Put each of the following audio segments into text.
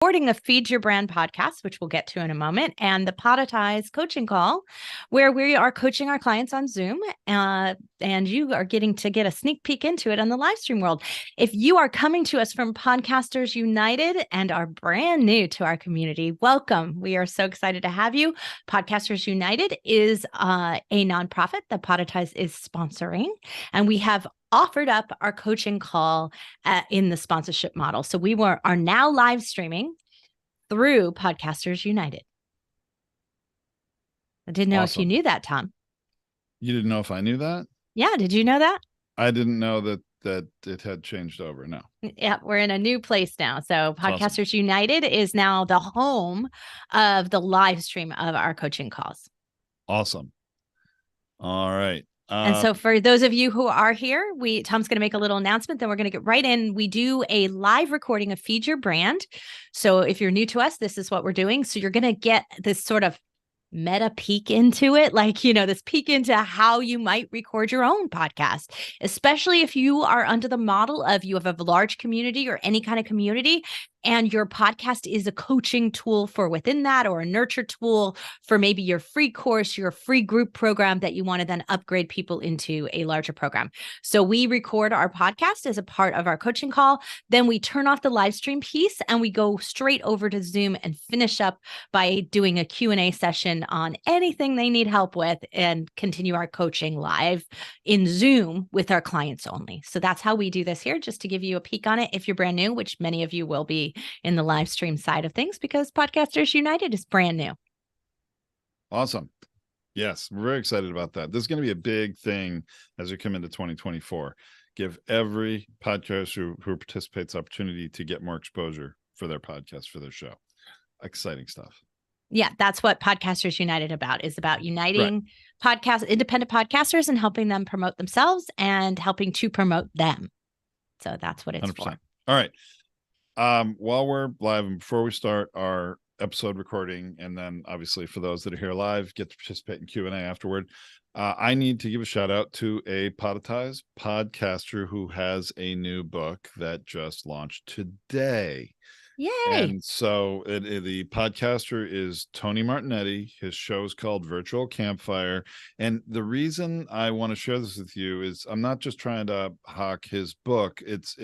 Recording a Feed Your Brand podcast, which we'll get to in a moment, and the Podetize coaching call, where we are coaching our clients on Zoom, and you are getting to get a sneak peek into it on the live stream world. If you are coming to us from Podcasters United and are brand new to our community, welcome. We are so excited to have you. Podcasters United is a nonprofit that Podetize is sponsoring, and we have offered up our coaching call in the sponsorship model. So we are now live streaming through Podcasters United. I didn't know if you knew that, Tom. You didn't know if I knew that? Yeah. Did you know that? I didn't know that it had changed over. No. Yeah, we're in a new place now. So Podcasters United is now the home of the live stream of our coaching calls. Awesome. All right. And so for those of you who are here, Tom's going to make a little announcement, then we're going to get right in. We do a live recording of Feed Your Brand. So if you're new to us, this is what we're doing. So you're going to get this sort of meta peek into it, this peek into how you might record your own podcast, especially if you are under the model of you have a large community or any kind of community, and your podcast is a coaching tool for within that, or a nurture tool for maybe your free course, your free group program that you want to then upgrade people into a larger program. So we record our podcast as a part of our coaching call. Then we turn off the live stream piece and we go straight over to Zoom and finish up by doing a Q&A session on anything they need help with and continue our coaching live in Zoom with our clients only. So that's how we do this here, just to give you a peek on it if you're brand new, which many of you will be in the live stream side of things because Podcasters United is brand new. Awesome. Yes, we're very excited about that. This is going to be a big thing as we come into 2024. Give every podcaster who participates opportunity to get more exposure for their podcast, for their show. Exciting stuff. Yeah, that's what Podcasters United is about uniting independent podcasters and helping them promote themselves and helping to promote them. So that's what it's 100%. For. All right. While we're live and before we start our episode recording, and then obviously for those that are here live, get to participate in Q&A afterward, I need to give a shout out to a Podetize podcaster who has a new book that just launched today. Yay. And so the podcaster is Tony Martignetti. His show is called Virtual Campfire. And the reason I want to share this with you is I'm not just trying to hawk his book. It's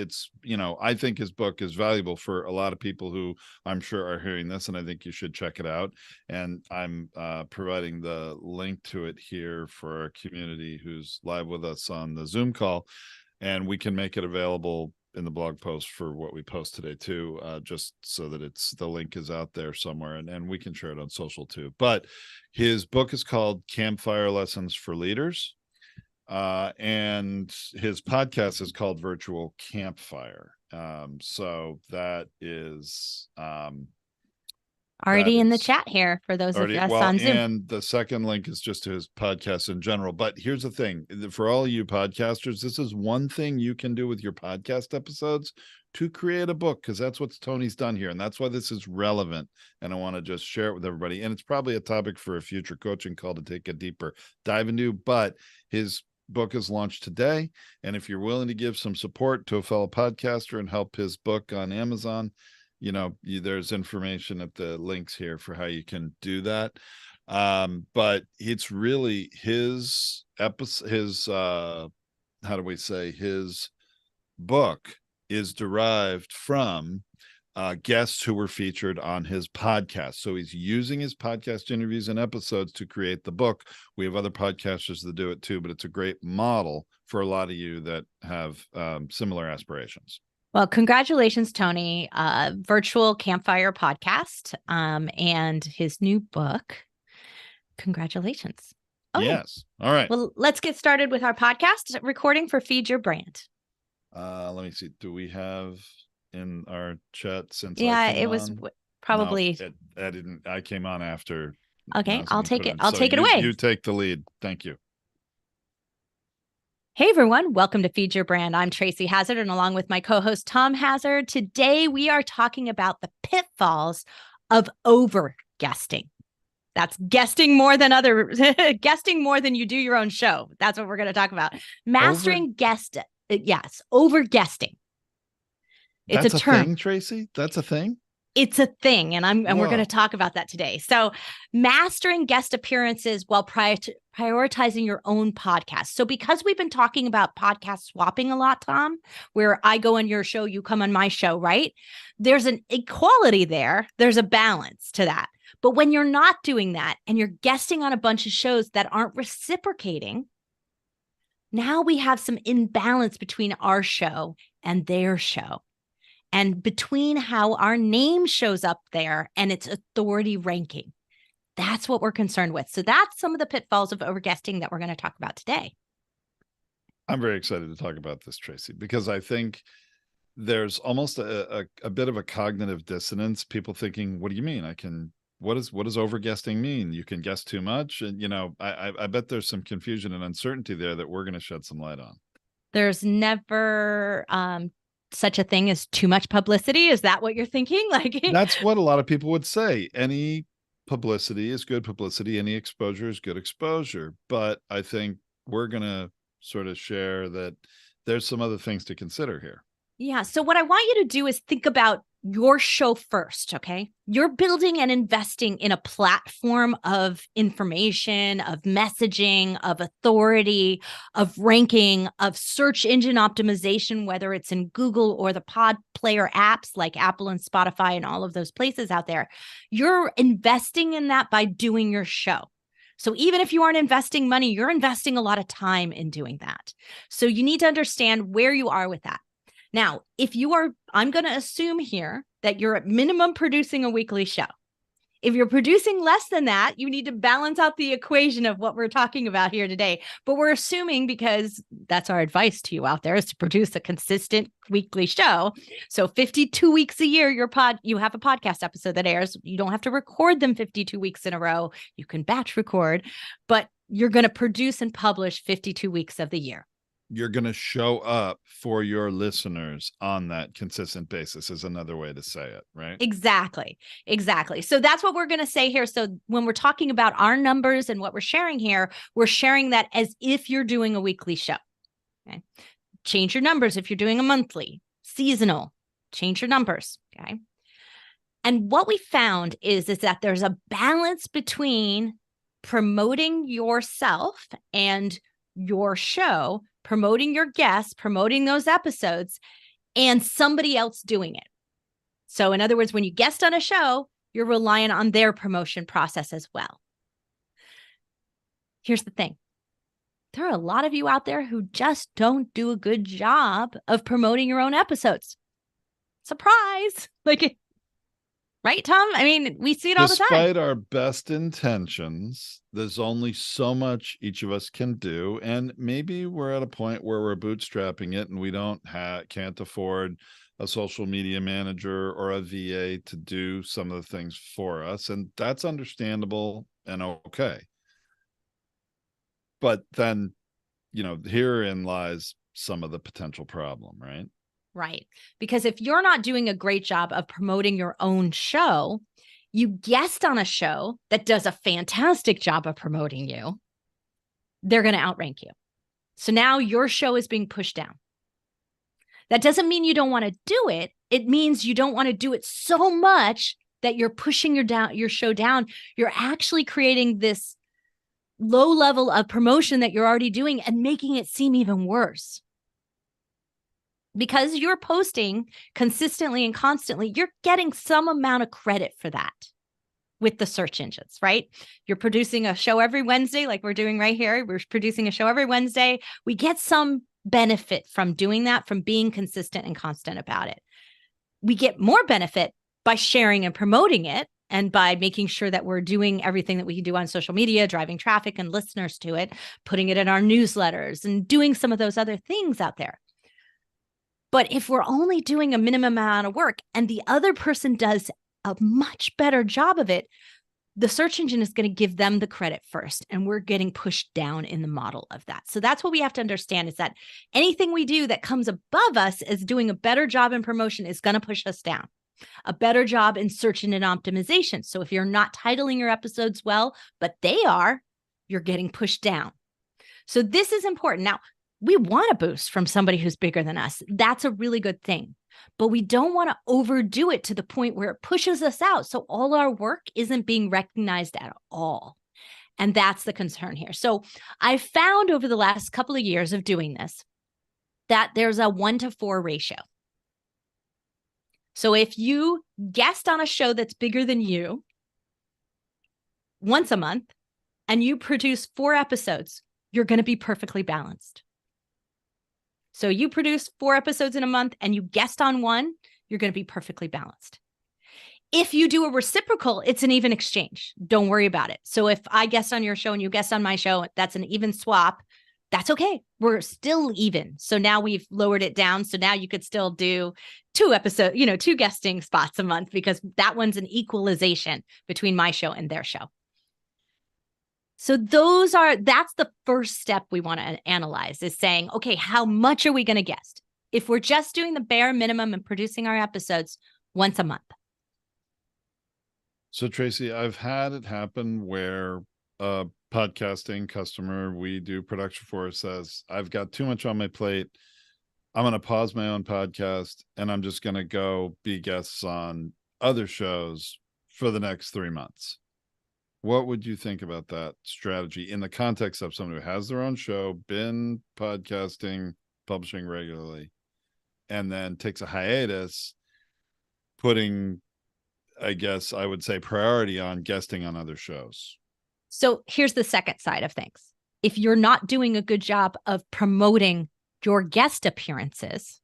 I think his book is valuable for a lot of people who I'm sure are hearing this, and I think you should check it out. And I'm providing the link to it here for our community who's live with us on the Zoom call, and we can make it available in the blog post for what we post today too, just so that the link is out there somewhere, and we can share it on social too. But his book is called Campfire Lessons for Leaders, and his podcast is called Virtual Campfire. So that is already in the chat here for those of us on Zoom. And the second link is just to his podcast in general. But here's the thing, for all you podcasters, this is one thing you can do with your podcast episodes to create a book, because that's what Tony's done here. And that's why this is relevant. And I want to just share it with everybody. And it's probably a topic for a future coaching call to take a deeper dive into. But his book is launched today. And if you're willing to give some support to a fellow podcaster and help his book on Amazon, there's information at the links here for how you can do that. But it's really his book is derived from guests who were featured on his podcast. So he's using his podcast interviews and episodes to create the book. We have other podcasters that do it too, but it's a great model for a lot of you that have similar aspirations. Well, congratulations, Tony. Virtual Campfire podcast and his new book. Congratulations. Okay. Yes. All right. Well, let's get started with our podcast recording for Feed Your Brand. Let me see. Do we have in our chat since? Yeah, it was probably. No, I came on after. Okay, I'll take it. I'll take it away. You take the lead. Thank you. Hey everyone, welcome to Feed Your Brand. I'm Tracy Hazzard, and along with my co-host Tom Hazzard, today we are talking about the pitfalls of over-guesting. That's guesting more than guesting more than you do your own show. That's what we're going to talk about. Mastering guest, yes, over-guesting. It's That's a term. Thing, Tracy? That's a thing? It's a thing, and we're going to Whoa. talk about that today. So, mastering guest appearances while prioritizing your own podcast. So, because we've been talking about podcast swapping a lot, Tom, where I go on your show, you come on my show, right? There's an equality there. There's a balance to that. But when you're not doing that and you're guesting on a bunch of shows that aren't reciprocating, now we have some imbalance between our show and their show, and between how our name shows up there and its authority ranking. That's what we're concerned with. So that's some of the pitfalls of overguesting that we're going to talk about today. I'm very excited to talk about this, Tracy, because I think there's almost a bit of a cognitive dissonance. People thinking, what do you mean? What does overguesting mean? You can guess too much. And, I bet there's some confusion and uncertainty there that we're going to shed some light on. There's never such a thing as too much publicity. Is that what you're thinking? Like, that's what a lot of people would say. Any publicity is good publicity. Any exposure is good exposure. But I think we're going to sort of share that there's some other things to consider here. Yeah. So what I want you to do is think about your show first, okay? You're building and investing in a platform of information, of messaging, of authority, of ranking, of search engine optimization, whether it's in Google or the pod player apps like Apple and Spotify and all of those places out there. You're investing in that by doing your show. So even if you aren't investing money, you're investing a lot of time in doing that. So you need to understand where you are with that. Now, if you are, I'm going to assume here that you're at minimum producing a weekly show. If you're producing less than that, you need to balance out the equation of what we're talking about here today. But we're assuming, because that's our advice to you out there, is to produce a consistent weekly show. So 52 weeks a year, you have a podcast episode that airs. You don't have to record them 52 weeks in a row. You can batch record, but you're going to produce and publish 52 weeks of the year. You're going to show up for your listeners on that consistent basis is another way to say it, right? Exactly. So that's what we're going to say here. So when we're talking about our numbers and what we're sharing here, we're sharing that as if you're doing a weekly show. Okay. Change your numbers if you're doing a monthly, seasonal, change your numbers. Okay. And what we found is that there's a balance between promoting yourself and your show, promoting your guests, promoting those episodes, and somebody else doing it. So in other words, when you guest on a show, you're relying on their promotion process as well. Here's the thing. There are a lot of you out there who just don't do a good job of promoting your own episodes. Surprise. Right, Tom? I mean, we see it all the time. Despite our best intentions, there's only so much each of us can do. And maybe we're at a point where we're bootstrapping it and we can't afford a social media manager or a VA to do some of the things for us. And that's understandable and okay. But then, herein lies some of the potential problem, right? Right. Because if you're not doing a great job of promoting your own show, you guest on a show that does a fantastic job of promoting you, they're going to outrank you. So now your show is being pushed down. That doesn't mean you don't want to do it. It means you don't want to do it so much that you're pushing your show down. You're actually creating this low level of promotion that you're already doing and making it seem even worse. Because you're posting consistently and constantly, you're getting some amount of credit for that with the search engines, right? You're producing a show every Wednesday, like we're doing right here. We're producing a show every Wednesday. We get some benefit from doing that, from being consistent and constant about it. We get more benefit by sharing and promoting it, and by making sure that we're doing everything that we can do on social media, driving traffic and listeners to it, putting it in our newsletters, and doing some of those other things out there. But if we're only doing a minimum amount of work and the other person does a much better job of it, the search engine is going to give them the credit first, and we're getting pushed down in the model of that. So that's what we have to understand, is that anything we do that comes above us as doing a better job in promotion is going to push us down. A better job in search engine optimization. So if you're not titling your episodes well, but they are, you're getting pushed down. So this is important. Now, we want a boost from somebody who's bigger than us. That's a really good thing. but we don't want to overdo it to the point where it pushes us out. So all our work isn't being recognized at all. And that's the concern here. So I found over the last couple of years of doing this that there's a 1-to-4 ratio. So if you guest on a show that's bigger than you once a month and you produce 4 episodes, you're going to be perfectly balanced. So you produce 4 episodes in a month and you guest on one, you're going to be perfectly balanced. If you do a reciprocal, it's an even exchange. Don't worry about it. So if I guest on your show and you guest on my show, that's an even swap. That's okay. We're still even. So now we've lowered it down. So now you could still do 2 guesting spots a month, because that one's an equalization between my show and their show. So that's the first step we want to analyze, is saying, okay, how much are we going to guest? If we're just doing the bare minimum and producing our episodes once a month. So Tracy, I've had it happen where a podcasting customer we do production for says, I've got too much on my plate. I'm going to pause my own podcast and I'm just going to go be guests on other shows for the next 3 months. What would you think about that strategy in the context of someone who has their own show, been podcasting, publishing regularly, and then takes a hiatus, putting, I guess I would say, priority on guesting on other shows? So here's the second side of things. If you're not doing a good job of promoting your guest appearances,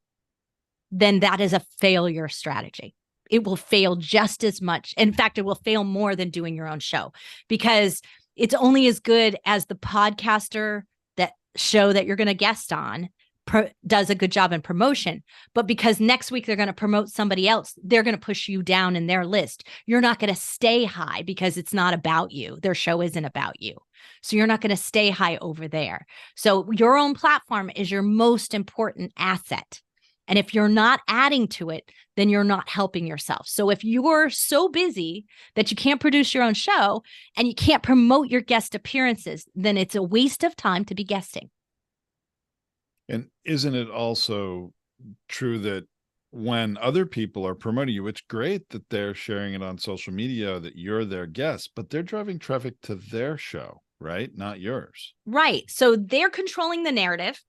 then that is a failure strategy. It will fail just as much. In fact, it will fail more than doing your own show, because it's only as good as the podcaster, that show that you're going to guest on, does a good job in promotion. But because next week they're going to promote somebody else, they're going to push you down in their list. You're not going to stay high because it's not about you. Their show isn't about you. So you're not going to stay high over there. So your own platform is your most important asset. And if you're not adding to it, then you're not helping yourself. So if you're so busy that you can't produce your own show and you can't promote your guest appearances, then it's a waste of time to be guesting. And isn't it also true that when other people are promoting you, it's great that they're sharing it on social media, that you're their guest, but they're driving traffic to their show, right? Not yours. Right. So they're controlling the narrative.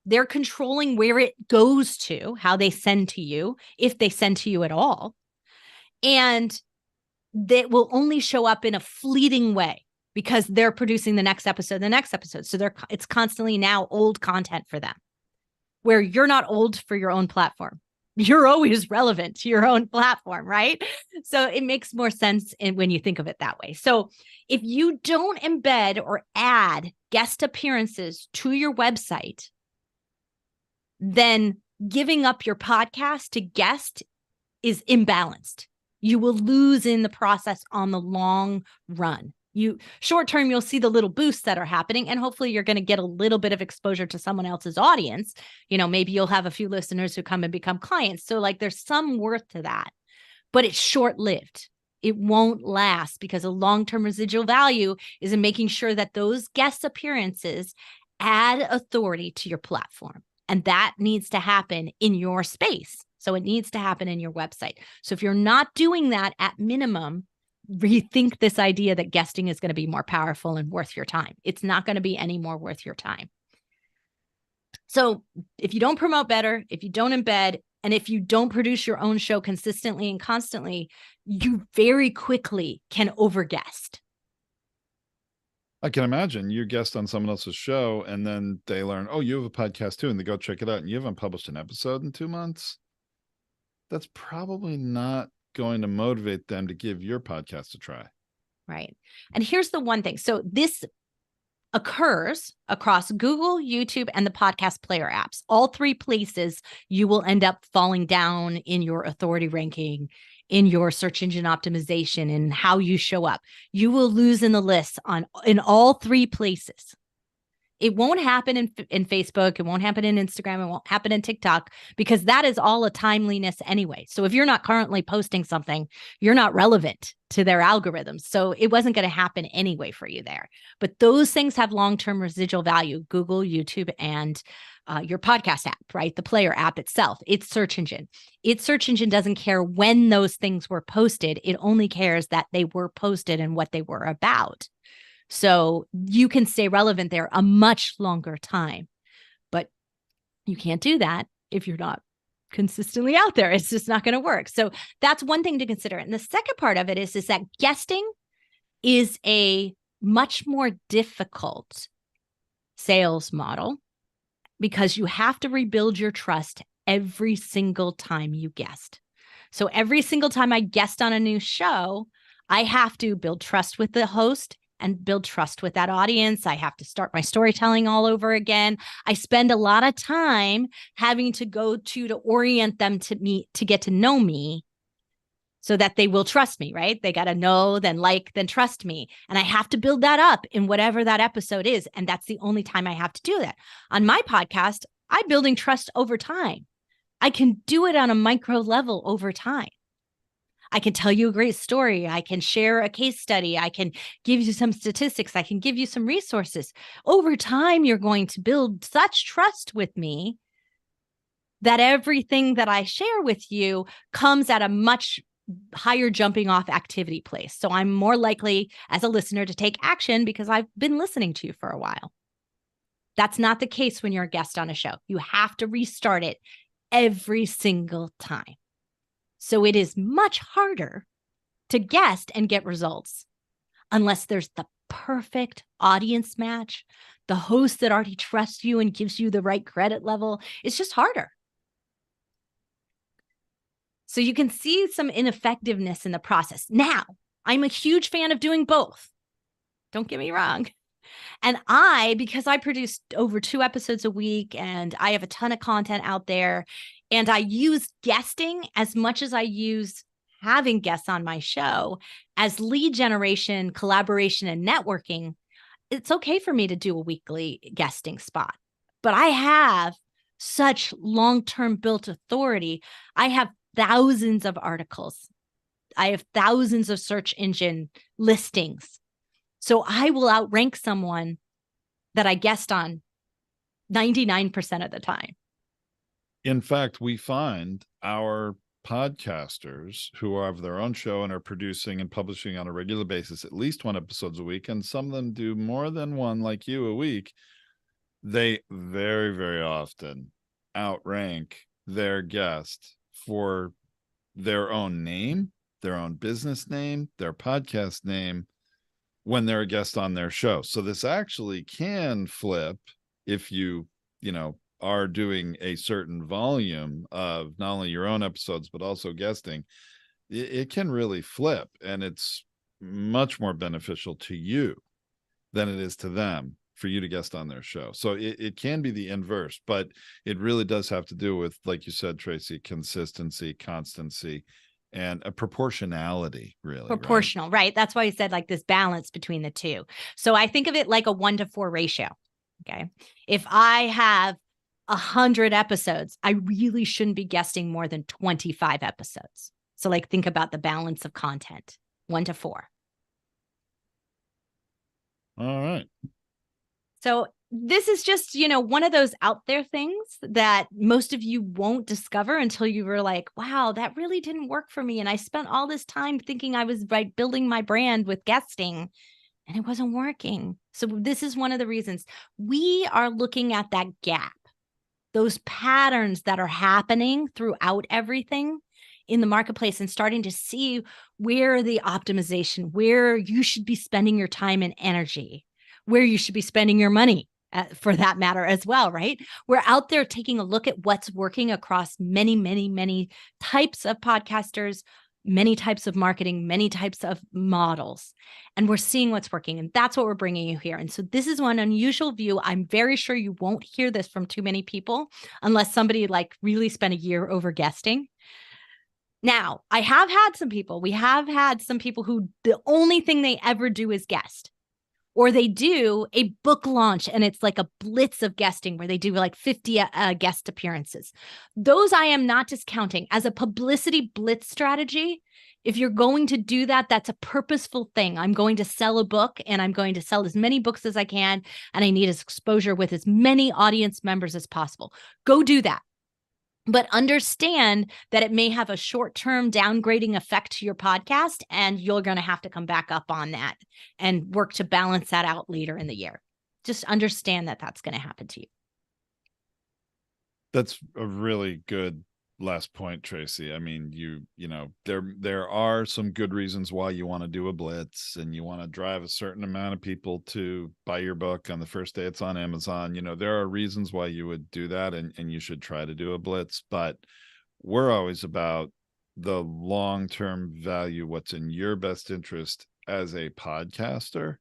They're controlling where it goes to, how they send to you, if they send to you at all. And that will only show up in a fleeting way because they're producing the next episode. So it's constantly now old content for them, where you're not old for your own platform. You're always relevant to your own platform, right? So it makes more sense when you think of it that way. So if you don't embed or add guest appearances to your website, then giving up your podcast to guest is imbalanced. You will lose in the process on the long run. Short term, you'll see the little boosts that are happening, and hopefully you're going to get a little bit of exposure to someone else's audience. Maybe you'll have a few listeners who come and become clients. So there's some worth to that, but it's short-lived. It won't last, because a long-term residual value is in making sure that those guest appearances add authority to your platform. And that needs to happen in your space. So it needs to happen in your website. So if you're not doing that, at minimum, rethink this idea that guesting is going to be more powerful and worth your time. It's not going to be any more worth your time. So if you don't promote better, if you don't embed, and if you don't produce your own show consistently and constantly, you very quickly can overguest. I can imagine you guest on someone else's show and then they learn, oh, you have a podcast too, and they go check it out, and you haven't published an episode in 2 months. That's probably not going to motivate them to give your podcast a try. Right. And here's the one thing. So this occurs across Google, YouTube, and the podcast player apps. All 3 places you will end up falling down in your authority ranking, in your search engine optimization, and how you show up. You will lose in the lists in all 3 places It won't happen in Facebook. It won't happen in Instagram. It won't happen in TikTok, because that is all a timeliness anyway. So if you're not currently posting something, you're not relevant to their algorithms. So it wasn't going to happen anyway for you there. But those things have long-term residual value: Google, YouTube, and your podcast app, right? The player app itself, its search engine. Its search engine doesn't care when those things were posted. It only cares that they were posted and what they were about. So you can stay relevant there a much longer time, but you can't do that if you're not consistently out there. It's just not going to work. So that's one thing to consider. And the second part of it is that guesting is a much more difficult sales model, because you have to rebuild your trust every single time you guest. So every single time I guest on a new show, I have to build trust with the host and build trust with that audience. I have to start my storytelling all over again. I spend a lot of time having to go to orient them to me, to get to know me, so that they will trust me, right? They got to know, then like, then trust me. And I have to build that up in whatever that episode is. And that's the only time I have to do that. On my podcast, I'm building trust over time. I can do it on a micro level over time. I can tell you a great story. I can share a case study. I can give you some statistics. I can give you some resources. Over time, you're going to build such trust with me that everything that I share with you comes at a much higher jumping off activity place. So I'm more likely as a listener to take action because I've been listening to you for a while. That's not the case when you're a guest on a show. You have to restart it every single time. So it is much harder to guest and get results unless there's the perfect audience match, the host that already trusts you and gives you the right credit level. It's just harder. So you can see some ineffectiveness in the process. Now, I'm a huge fan of doing both. Don't get me wrong. And because I produce over 2 episodes a week and I have a ton of content out there, and I use guesting as much as I use having guests on my show as lead generation, collaboration, and networking, it's okay for me to do a weekly guesting spot. But I have such long-term built authority. I have thousands of articles. I have thousands of search engine listings. So I will outrank someone that I guest on 99% of the time. In fact, we find our podcasters who have their own show and are producing and publishing on a regular basis, at least 1 episode a week, and some of them do more than one, like you, a week. They very, very often outrank their guest for their own name, their own business name, their podcast name, when they're a guest on their show. So this actually can flip if you are doing a certain volume of not only your own episodes, but also guesting. It can really flip, and it's much more beneficial to you than it is to them for you to guest on their show. So it can be the inverse, but it really does have to do with, like you said, Tracy, consistency, constancy, and a proportionality, really. Proportional, right? That's why I said like this balance between the two. So I think of it like a 1-to-4 ratio. Okay. If I have 100 episodes, I really shouldn't be guesting more than 25 episodes. So like, think about the balance of content, 1-to-4. All right. So this is just, one of those out there things that most of you won't discover until you were like, wow, that really didn't work for me. And I spent all this time thinking I was building my brand with guesting, and it wasn't working. So this is one of the reasons we are looking at that gap, those patterns that are happening throughout everything in the marketplace, and starting to see where the optimization, where you should be spending your time and energy, where you should be spending your money, for that matter as well, right? We're out there taking a look at what's working across many, many, many types of podcasters, many types of marketing, many types of models, and we're seeing what's working. And that's what we're bringing you here. And so this is one unusual view. I'm very sure you won't hear this from too many people unless somebody like really spent a year over guesting. Now, we have had some people who the only thing they ever do is guest, or they do a book launch and it's like a blitz of guesting where they do like 50 guest appearances. Those I am not discounting as a publicity blitz strategy. If you're going to do that, that's a purposeful thing. I'm going to sell a book and I'm going to sell as many books as I can, and I need exposure with as many audience members as possible. Go do that. But understand that it may have a short-term downgrading effect to your podcast, and you're going to have to come back up on that and work to balance that out later in the year. Just understand that that's going to happen to you. That's a really good last point, Tracy. I mean, you know, there are some good reasons why you want to do a blitz, and you want to drive a certain amount of people to buy your book on the first day it's on Amazon. You know, there are reasons why you would do that, and you should try to do a blitz, but we're always about the long-term value, what's in your best interest as a podcaster.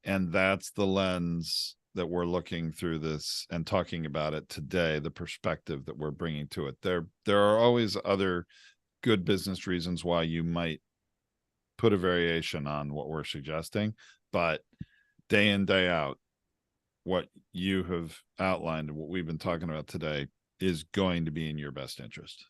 And that's the lens that we're looking through this and talking about it today, the perspective that we're bringing to it. There are always other good business reasons why you might put a variation on what we're suggesting, but day in, day out, what you have outlined and what we've been talking about today is going to be in your best interest.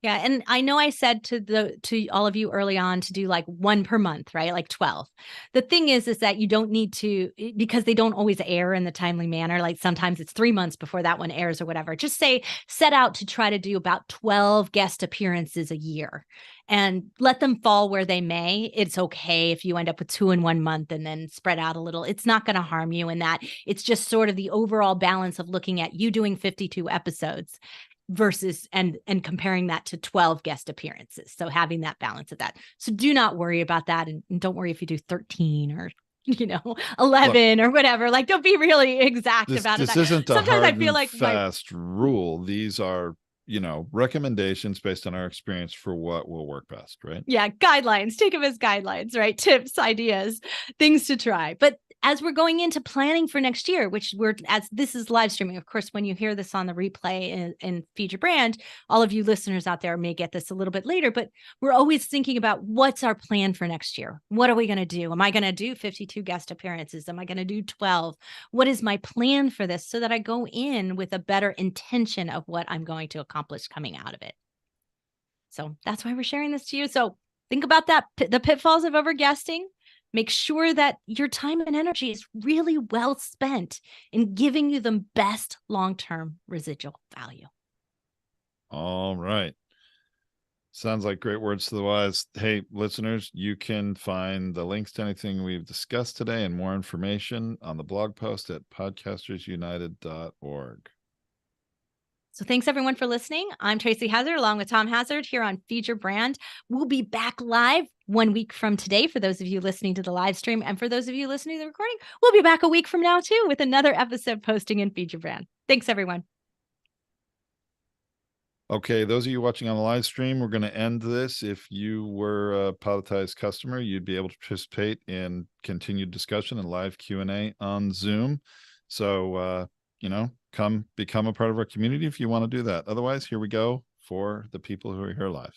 Yeah. And I know I said to all of you early on to do like one per month, right? Like 12. The thing is that you don't need to, because they don't always air in the timely manner. Like sometimes it's 3 months before that one airs or whatever. Just set out to try to do about 12 guest appearances a year and let them fall where they may. It's okay if you end up with 2 in 1 month and then spread out a little. It's not going to harm you in that. It's just sort of the overall balance of looking at you doing 52 episodes versus and comparing that to 12 guest appearances. So having that balance of that. So do not worry about that. And don't worry if you do 13 or 11 or whatever. Like, don't be really exact about it. This isn't a Sometimes hard I feel like fast rule. These are, recommendations based on our experience for what will work best, right? Yeah, guidelines. Take them as guidelines, right? Tips, ideas, things to try. But as we're going into planning for next year, as this is live streaming, of course, when you hear this on the replay and Feed Your Brand, all of you listeners out there may get this a little bit later, but we're always thinking about what's our plan for next year? What are we going to do? Am I going to do 52 guest appearances? Am I going to do 12? What is my plan for this so that I go in with a better intention of what I'm going to accomplish coming out of it? So that's why we're sharing this to you. So think about that, the pitfalls of overguesting. Make sure that your time and energy is really well spent in giving you the best long-term residual value. All right. Sounds like great words to the wise. Hey, listeners, you can find the links to anything we've discussed today and more information on the blog post at podcastersunited.org. So thanks everyone for listening. I'm Tracy Hazzard along with Tom Hazzard here on Feed Your Brand. We'll be back live 1 week from today for those of you listening to the live stream. And for those of you listening to the recording, we'll be back a week from now too with another episode posting in Feed Your Brand. Thanks everyone. Okay, those of you watching on the live stream, we're going to end this. If you were a Podetize customer, you'd be able to participate in continued discussion and live Q&A on Zoom. So, come become a part of our community if you want to do that. Otherwise, here we go for the people who are here live.